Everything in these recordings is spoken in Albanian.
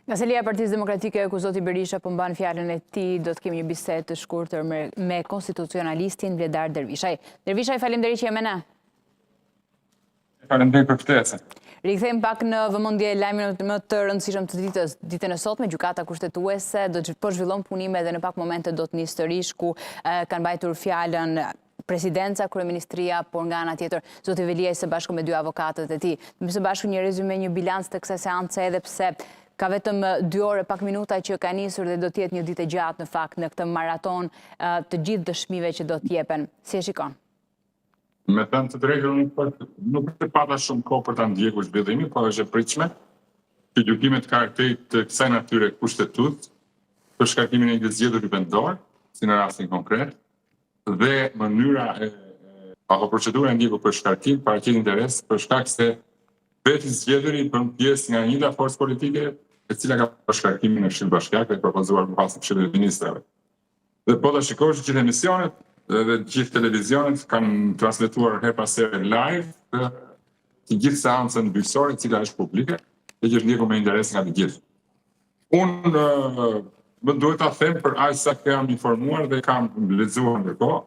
Kancelia e Partisë Demokratike ku zoti Berisha po mban fjalën e tij, do të kemi një bisedë të shkurtër me konstitucionalistin Bledar Dervishaj. Dervishaj, faleminderit që je me ne. Faleminderit për ftesën. Rikthejmë pak në vëmendje lajmin më të rëndësishëm të ditën e sotme. Gjykata kushtetuese do të zhvillon punime dhe në pak momente do të nisë sërish ku kanë mbajtur fjalën presidenca, kryeministria, por nga ana tjetër zoti Veliaj së bashku me dy avokatët e tij. Së bashku një rezume, një bilanc të kësaj seance, edhe pse ka vetëm 2 orë pak minuta që ka nisur dhe do të jetë një ditë e gjatë në fakt në këtë maraton të gjithë dëshmive që do të jepen. Si e shikon? Me thënë të drejtën, nuk të pata shumë kohë për ta ndjekur zhvillimin, por është e pritshme që gjykimet karakterit të kësaj natyre kushtetues për shkarkimin e një zgjedhuri vendor, si në rastin konkret, dhe mënyra apo procedura e ndjekur për shkarkim paraqit interes për shkak se veti zgjedhuri bën pjesë nga një forcë politike e cila ka për shkarkimin në Këshill Bashkiak dhe propozuar më pas në Këshillin e Ministrave. Dhe po ta shikosh gjithë emisionet dhe gjithë televizionet kanë transmetuar her pas here live të gjithë seancën gjyqësore, e cila është publike dhe që është ndjekur me interes nga të gjithë. Unë më duhet ta them për aq sa kam informuar dhe kam lexuar ndërkohë,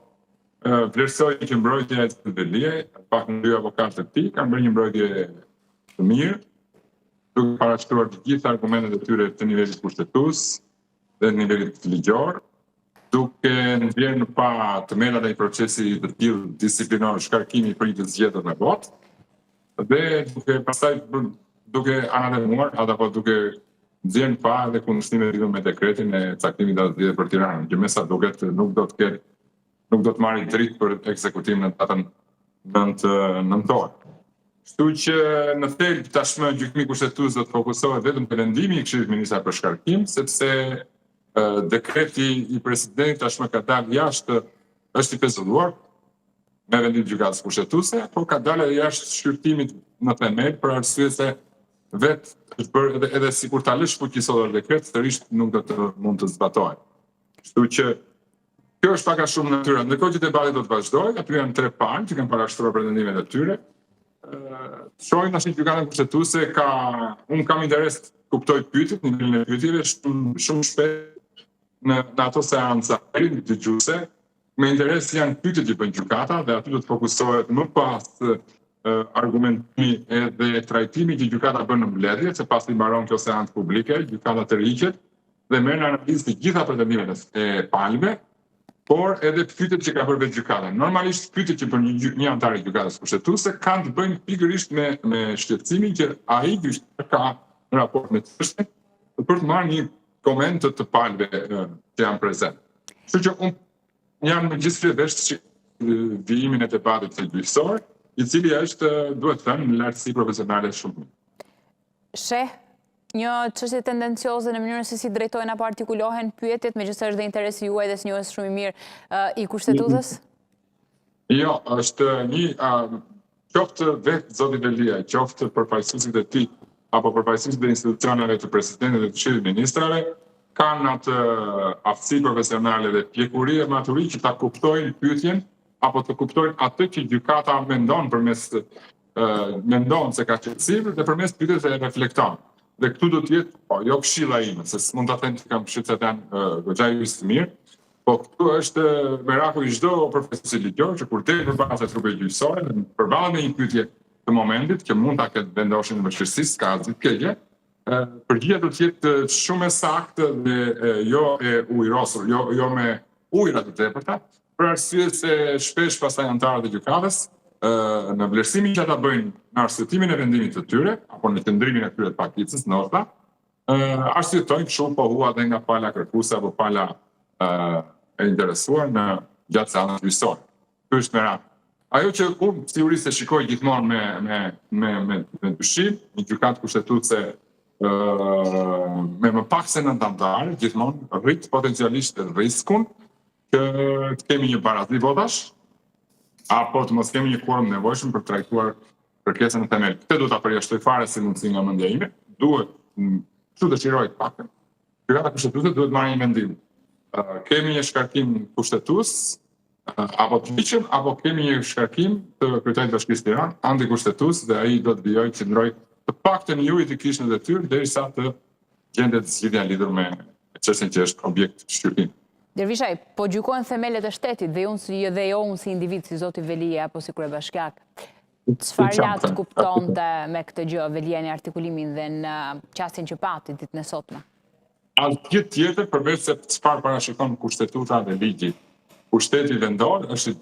vlerësoj që mbrojtja e zotit Veliaj, pak në 2 avokatë të tij, kanë bërë një mbrojtje të mirë, duke parashtruar të gjitha argumentet e tyre të nivelit kushtetues dhe nivelit ligjor, duke nxjerrë në pa të melat e një procesi të tillë disiplinor shkarkimi për një të zgjedhur me votë, dhe duke pastaj duke analizuar apo duke nxjerrë në pa edhe kundërshtimet lidhur me dekretin e caktimit të zgjedhjeve për Tiranën, që me sa duket nuk do të marrë dritë për ekzekutim në datën 9 nëntor. Kështu që në thelb tashmë gjykimi kushtetues do të fokusohet vetëm te vendimi i Këshillit Ministrave për shkarkim, sepse dekreti i presidentit tashmë ka dalë jashtë, është i pezulluar me vendim të gjykatës kushtetuese, por ka dalë jashtë shqyrtimit në themel për arsye se vetë është bërë edhe sikur ta lësh fuqisor dekret, sërish nuk do të mund të zbatohet. Kështu që kjo është pak a shumë natyra. Ndërkohë që debati do të vazhdojë, aty janë 3 palë që kanë parashtruar pretendimet e tyre. Shohim tash gjykatën kushtetuese unë kam interes të kuptoj pyetjet, nivelin e pyetjeve shumë shpejt në ato seanca dëgjuese. Me interes janë pyetjet që bën gjykata dhe aty do të fokusohet më pas argumentimi edhe trajtimi që gjykata bën në mbledhje, se pasi mbaron kjo seancë publike, gjykata tërhiqet dhe merr në analizë të gjitha pretendimet e palëve, por edhe pyetjet që ka bërë vetë gjykata. Normalisht pyetjet që bën një antar i gjykatës kushtetuese kanë të bëjnë pikërisht me shqetësimin që ai gjyqtar ka në raport me çështjen për të marrë një koment të palëve që janë prezent. Kështu që unë jam gjithsesi vesh vijimin e debatit të gjyqësor, i cili është, duhet thënë, në lartësi profesionale shumë mirë. Sheh një çështje tendencioze në mënyrën se si drejtojnë apo artikulohen pyetjet, megjithëse është dhe interesi juaj dhe së njohës shumë i mirë i kushtetuesës? Jo, është një qoftë vetë zoti Veliaj, qoftë përfaqësuesit e tij apo përfaqësuesit e institucioneve të presidentit dhe të Këshillit të Ministrave, kanë atë aftësi profesionale dhe pjekuri e maturi që ta kuptojnë pyetjen apo të kuptojnë atë që gjykata mendon se ka qetësim dhe përmes pyetjes e reflekton. Dhe këtu do të jetë, jo këshilla ime, se s'mund ta them që kam këshillat që janë goxha jurist të mirë, po këtu është meraku i çdo profesionist ligjor që kur del përpara asaj trupe gjyqësore, përballë me një pyetje të momentit që mund ta ketë vendosjen në vështirësi, ka asnjë keqje, përgjigjja do të jetë shumë e saktë dhe jo e ujrosur, jo me ujëra të tepërta, për arsye se shpesh pastaj antarët e gjykatës në vlerësimin që ata bëjnë në arsyetimin e vendimit të tyre, apo në qëndrimin e tyre të pakicës, nota, arsyetojnë kështu po hua dhe nga pala kërkuese apo pala e interesuar në gjatë seancës gjyqësore. Ky është merak. Ajo që unë si jurist e shikoj gjithmonë me dyshim, një gjykatë kushtetuese me më pak se 9 anëtarë, gjithmonë rrit potencialisht riskun që të kemi një barazi votash, apo të mos kemi një quorum nevojshëm për të trajtuar kërkesën e themel. Këtë duhet ta përjashtoj fare si mundësi nga mendja ime. Duhet, kështu dëshiroj të paktën, gjykata kushtetuese duhet marrë një mendim. Kemi një shkarkim kushtetues, apo të ligjshëm, apo kemi një shkarkim të kryetarit të Bashkisë Tiranë, antikushtetues, dhe ai do të vijojë qëndroj të paktën ju i të kishit në detyrë derisa të gjendet zgjidhja lidhur me çështjen që është objekt shqyrtim. Dervishaj, po gjykojnë themelet e shtetit dhe jo unë si individ, si zoti Velia apo si kryebashkiak. Çfarë latë kuptonte me këtë gjë Velia në artikulimin dhe në qasjen që pati ditën e sotme? Asgjë tjetër përveç se çfarë parashikon kushtetuta dhe ligji. Pushteti vendor është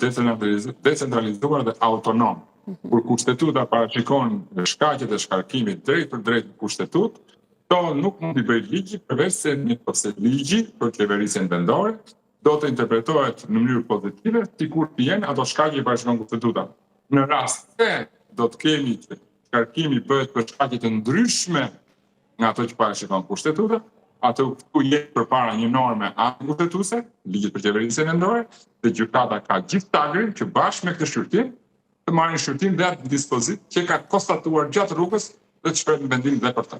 decentralizuar dhe autonom. Kur kushtetuta parashikon shkaqjet e shkarkimit drejt për drejt në kushtetut, to nuk mund t'i bëj ligji përveç se ose ligji për qeverisjen vendore do të interpretohet në mënyrë pozitive sikur të jenë ato shkaqje që parashikon kushtetuta. Në rast se do të kemi që shkarkimi bëhet për shkaqje të ndryshme nga ato që parashikon kushtetuta, atë këtu jetë përpara një norme antikushtetuese, ligjit për qeverisjen vendore, dhe gjykata ka gjithë tagrin që bashkë me këtë shqyrtim të marrin shqyrtim dhe atë dispozit që ka konstatuar gjatë rrugës dhe të shprehë vendim dhe për të.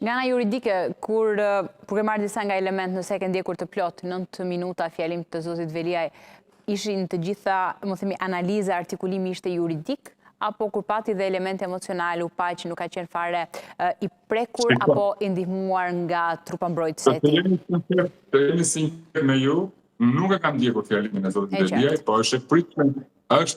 Nga ana juridike, kur ke marrë disa nga element nëse ke ndjekur të plot 9 minuta fjalim të zotit Veliaj, ishin të gjitha, më themi, analiza, artikulimi ishte juridik, apo kur pati dhe element emocional u pa që nuk ka qenë fare i prekur apo i ndihmuar nga trupa mbrojtëse e tij? Të jemi sinqert me ju, nuk e kam ndjekur fjalimin e zotit Veliaj, po është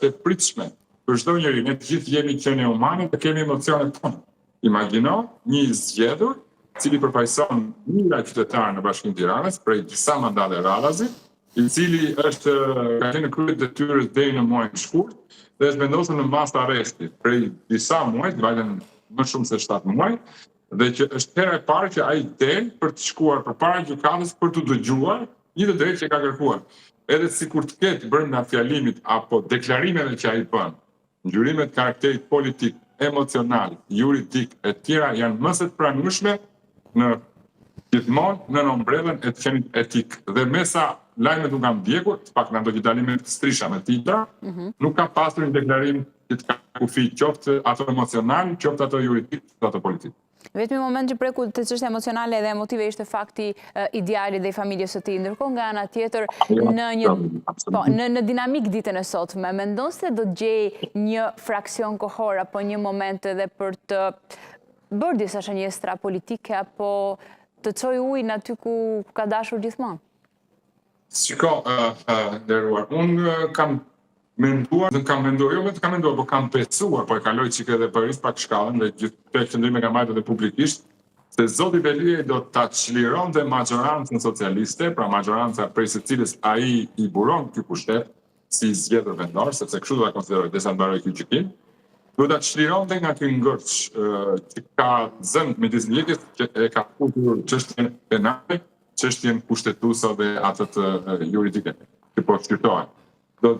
e pritshme. Për çdo njeri, ne të gjithë jemi qenie umane dhe kemi emocionet tonë. Imagjino një zgjedhur, cili përfaqëson mijëra qytetarë në Bashkinë e Tiranës prej disa mandate radhazi, i cili ka qenë në krye detyrës deri në muajin shkurt dhe është vendosur në mbas të arrestit prej disa muaj, vajten më shumë se 7 muaj, dhe që është hera e parë që ai del për të shkuar përpara gjykatës për të dëgjuar një të drejtë që ka kërkuar. Edhe sikur të ketë brenda fjalimit apo deklarimeve që ai bën, ngjyrimet karakterit politik, emocional, juridik e tjera janë më se të pranueshme në gjithmonë në ombrellën e të qenit etik. Dhe me sa lajmet nuk kam ndjekur, të pak në ndo gjithalime të strisha me titra, nuk ka pasur një deklarim që të ka kufi qoftë ato emocional, qoftë ato juridik, qoftë ato politik. Vetëmi moment që preku të çështje emocionale dhe emotive ishte fakti ideali dhe i familjes së tij. Ndërkohë nga ana tjetër në dinamik ditën e sotme, mendon se do të gjej një fraksion kohor apo një moment edhe për të bërë disa shënjestra politike apo të çojë ujin aty ku ka dashur gjithmonë? Shiko, nderuar, unë kam menduar, po kam besuar, po e kaloj çike edhe Paris pak shkallën dhe gjithë qëndrime ka marrë edhe publikisht, se zoti Veliaj do ta çlironte majorancën socialiste, pra majoranca prej së cilës ai i buron ky pushtet si zgjedhur vendor, sepse kështu do ta konsideroj derisa të mbaroj ky gjykim, do ta çlironte nga ky ngërç që ka zënë midis mjekës që e ka futur çështjen penale, çështjen kushtetuese dhe atë të juridike që po shqyrtohen.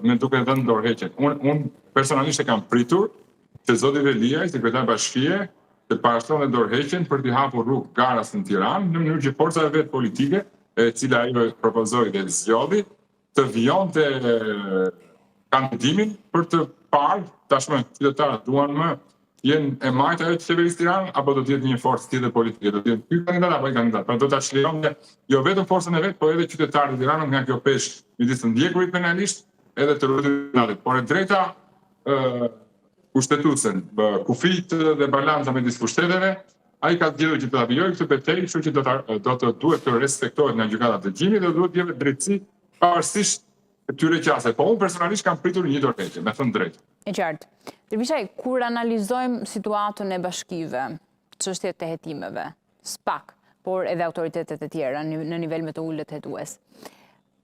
Me duke dhënë dorëheqjen. Unë personalisht e kam pritur që zoti Veliaj, sekretar bashkie, të parashtronë dorëheqjen për t'i hapur rrugë Garas në Tiranë, në mënyrë që forca e vet politike, e cila ajo propozoi dhe zgjodhi, të vijonte kandidimin për të parë tashmë qytetarët duan më jenë e majtë ajo të qeverisë Tiranë, apo do të jetë një forcë tjetër politike, do të jetë ky kandidat apo ai kandidat. Pra do ta çlironte jo vetëm forcën e vet, po edhe qytetarët e Tiranës nga kjo peshë midis të ndjekurit penalisht edhe të rrugëve, por e drejta kushtetuese, kufit dhe balanca midis pushteteve, ai ka zgjedhur që të vijojë këtë betejë, kështu që duhet të respektohet nga gjykata dëgjimi dhe duhet të jepet drejtësi pavarësisht këtyre qasjeve. Po unë personalisht kam pritur një dorëheqje, me thënë drejtë. E qartë. Dervishaj, kur analizojmë situatën e bashkive, çështjet e hetimeve, SPAK, por edhe autoritetet e tjera në nivel më të ulët hetues,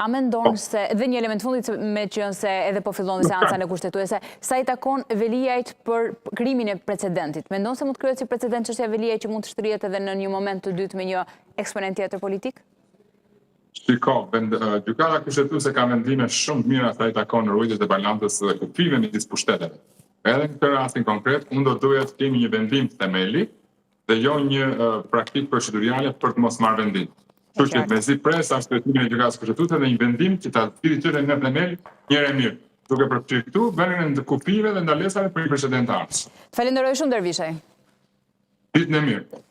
a mendon se, dhe një element fundit me qenë se edhe po fillon seanca në kushtetuese, sa i takon Veliajt për krimin e precedentit? Mendon se mund të krijohet si precedent çështja e Veliajt që mund të shtrihet edhe në një moment të dytë me një eksponent tjetër politik? Shiko, gjykata kushtetuese ka vendime shumë të mira sa i takon rrugës e balancës dhe kufive midis pushteteve. Edhe në këtë rastin konkret, unë do doja të kemi një vendim themeli dhe jo një praktikë procedurale për të mos marrë vendim. Kështu që me zi presë ashtë shtretimin e gjykatës kushtetuese dhe një vendim që ta thirrë tyre në themel njëherë mirë. Duke përfshirë këtu vënien e kufive dhe ndalesave për një precedent të ardhshëm. Falenderoj shumë Dervishaj. Ditën e mirë.